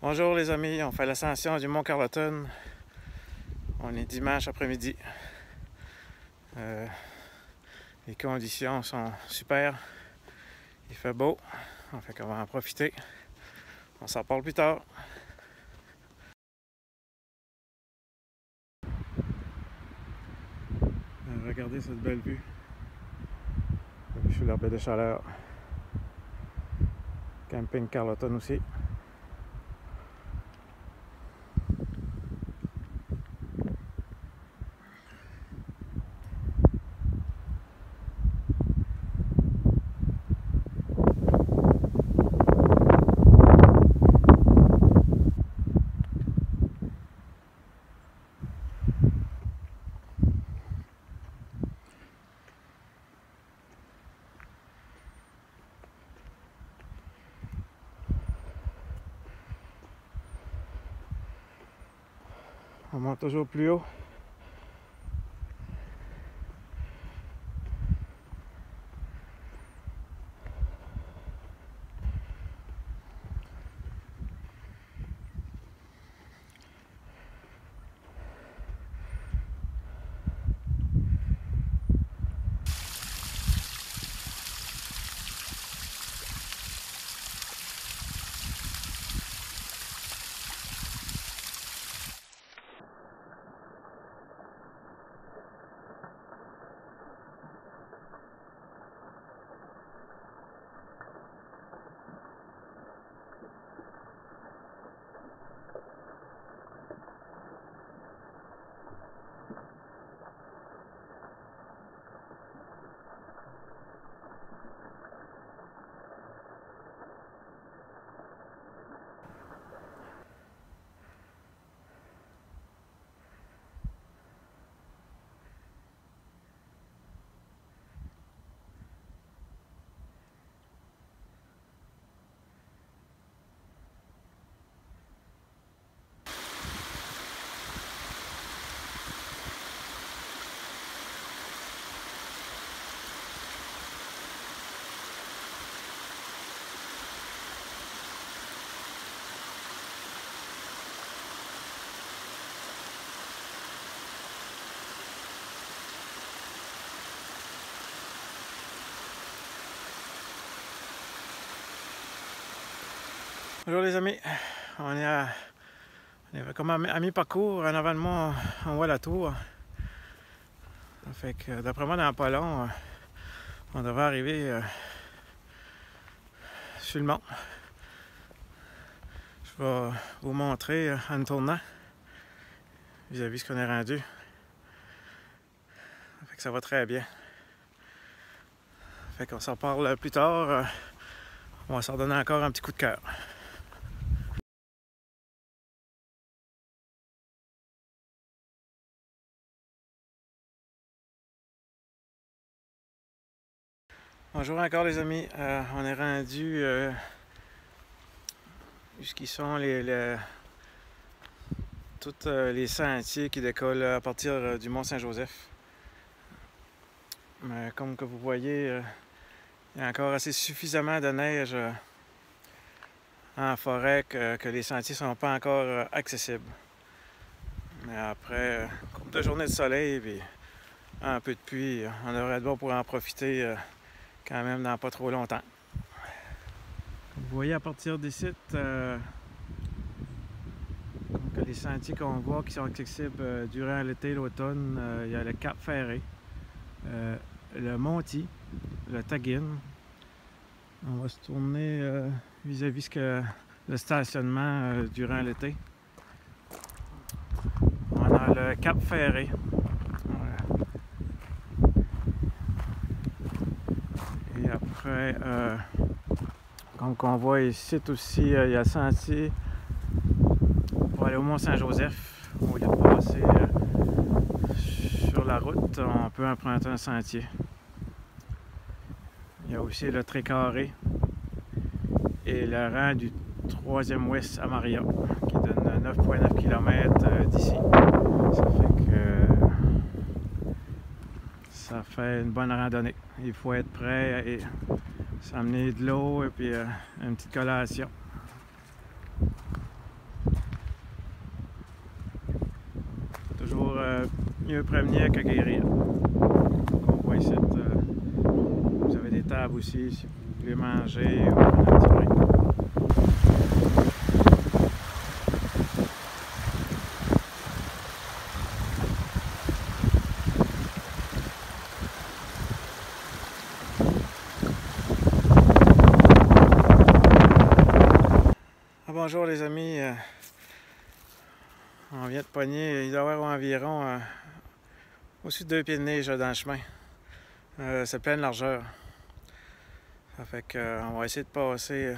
Bonjour les amis, on fait l'ascension du Mont Carleton. On est dimanche après-midi. Les conditions sont super. Il fait beau. On fait qu'on va en profiter. On s'en parle plus tard. Regardez cette belle vue. Je suis la baie de Chaleur. Camping Carleton aussi. On monte toujours plus haut. Bonjour les amis, on est comme à mi-parcours. En avant de moi, on voit la tour. Ça fait que d'après moi, dans pas long, on devrait arriver sur le mont. Je vais vous montrer en tournant vis-à-vis ce qu'on est rendu. Ça fait que ça va très bien. Ça fait qu'on s'en parle plus tard. On va s'en donner encore un petit coup de cœur. Bonjour encore les amis, on est rendu jusqu'ils sont tous les sentiers qui décollent à partir du Mont Saint-Joseph. Mais comme que vous voyez, il y a encore assez suffisamment de neige en forêt que les sentiers ne sont pas encore accessibles. Mais après une couple de journées de soleil et un peu de pluie, on devrait être bon pour en profiter quand même dans pas trop longtemps. Vous voyez à partir des sites, les sentiers qu'on voit qui sont accessibles durant l'été et l'automne, il y a le Cap Ferré, le Monty, le Taguin. On va se tourner vis-à-vis le stationnement durant l'été. On a le Cap Ferré. Voilà. Et après, comme on voit ici aussi, il y a le sentier pour aller au Mont Saint-Joseph. Au lieu de passer sur la route, on peut emprunter un sentier. Il y a aussi le Trait-Carré et le rang du 3e ouest à Maria, qui donne 9,9 km d'ici. Ça fait que ça fait une bonne randonnée. Il faut être prêt et s'amener de l'eau et puis une petite collation. mieux prévenir que guérir. On voit ici, vous avez des tables aussi si vous voulez manger ou prendre un petit break. Bonjour les amis, on vient de pogner, il doit y avoir environ au-dessus de 2 pieds de neige dans le chemin. C'est pleine largeur. Ça fait qu'on va essayer de passer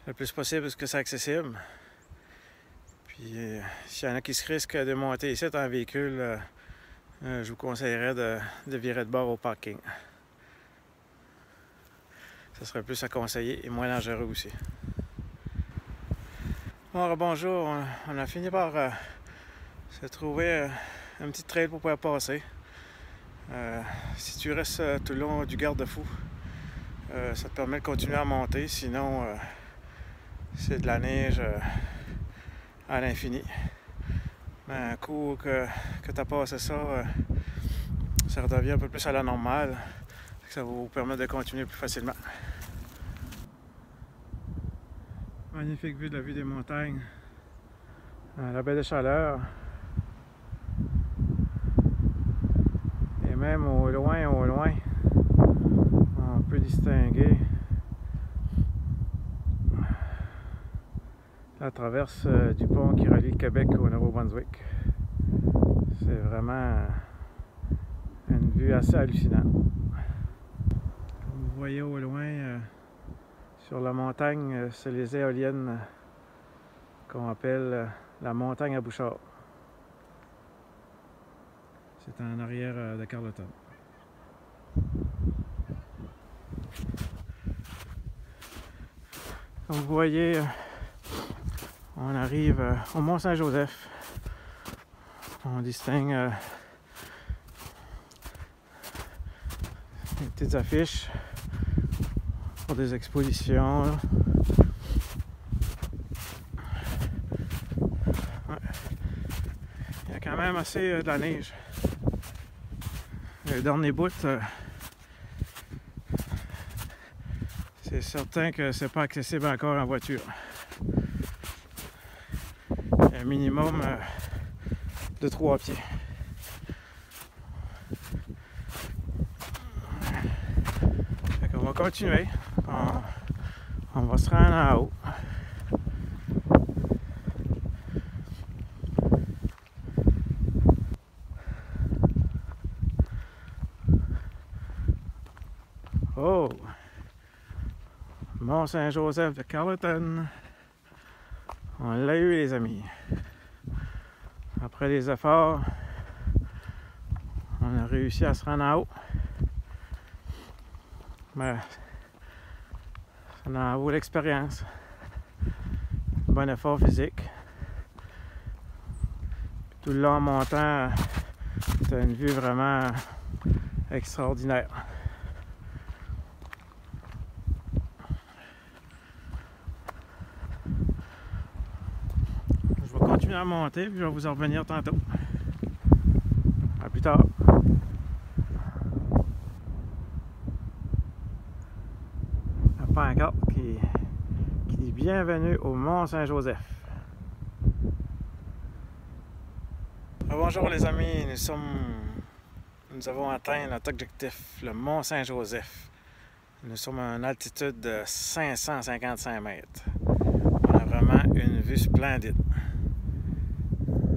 le plus possible parce que c'est accessible. Puis s'il y en a qui se risquent de monter ici en véhicule, je vous conseillerais de virer de bord au parking. Ça serait plus à conseiller et moins dangereux aussi. Bon, bonjour, on a fini par se trouver un petit trail pour pouvoir passer. Si tu restes tout le long du garde-fou, ça te permet de continuer à monter, sinon c'est de la neige à l'infini. Mais un coup que tu as passé ça, ça redevient un peu plus à la normale, ça va vous permettre de continuer plus facilement. Magnifique vue de la vue des montagnes, la baie de Chaleur. Et même au loin, on peut distinguer la traverse du pont qui relie le Québec au Nouveau-Brunswick. C'est vraiment une vue assez hallucinante. Comme vous voyez au loin, sur la montagne, c'est les éoliennes qu'on appelle la montagne à Bouchard. C'est en arrière de Carleton. Comme vous voyez, on arrive au Mont-Saint-Joseph. On distingue des petites affiches pour des expositions. Là. Ouais. Il y a quand même assez de la neige. Le dernier bout, c'est certain que c'est pas accessible encore en voiture. Il y a un minimum de 3 pieds. On va continuer. On va se rendre en haut. Oh! Mont-Saint-Joseph de Carleton. On l'a eu, les amis. Après les efforts, on a réussi à se rendre en haut. Mais ça en vaut l'expérience. Bon effort physique. Tout le long en montant, tu as une vue vraiment extraordinaire. Je vais continuer à monter, puis je vais vous en revenir tantôt. À plus tard. La pancarte qui dit bienvenue au Mont-Saint-Joseph. Bonjour les amis, nous avons atteint notre objectif, le Mont-Saint-Joseph. Nous sommes à une altitude de 555 mètres. On a vraiment une vue splendide.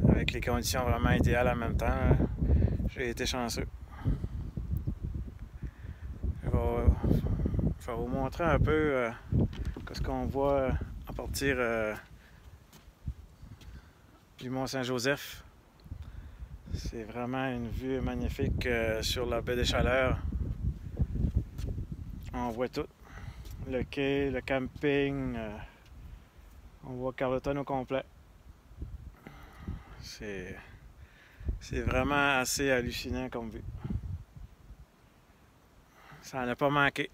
Avec les conditions vraiment idéales en même temps, j'ai été chanceux. Je vais vous montrer un peu ce qu'on voit à partir du Mont-Saint-Joseph. C'est vraiment une vue magnifique sur la baie des Chaleurs. On voit tout. Le quai, le camping. On voit Carleton au complet. C'est vraiment assez hallucinant comme vue. Ça n'en a pas manqué.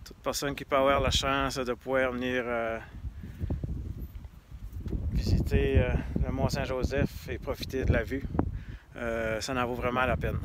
Toute personne qui peut avoir la chance de pouvoir venir visiter le Mont-Saint-Joseph et profiter de la vue, ça en vaut vraiment la peine.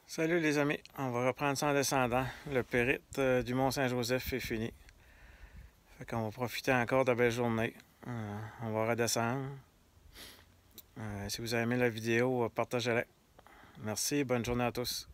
Salut les amis, on va reprendre ça en descendant. Le périple du Mont-Saint-Joseph est fini. Fait qu'on va profiter encore de la belle journée. On va redescendre. Si vous avez aimé la vidéo, partagez-la. Merci, bonne journée à tous.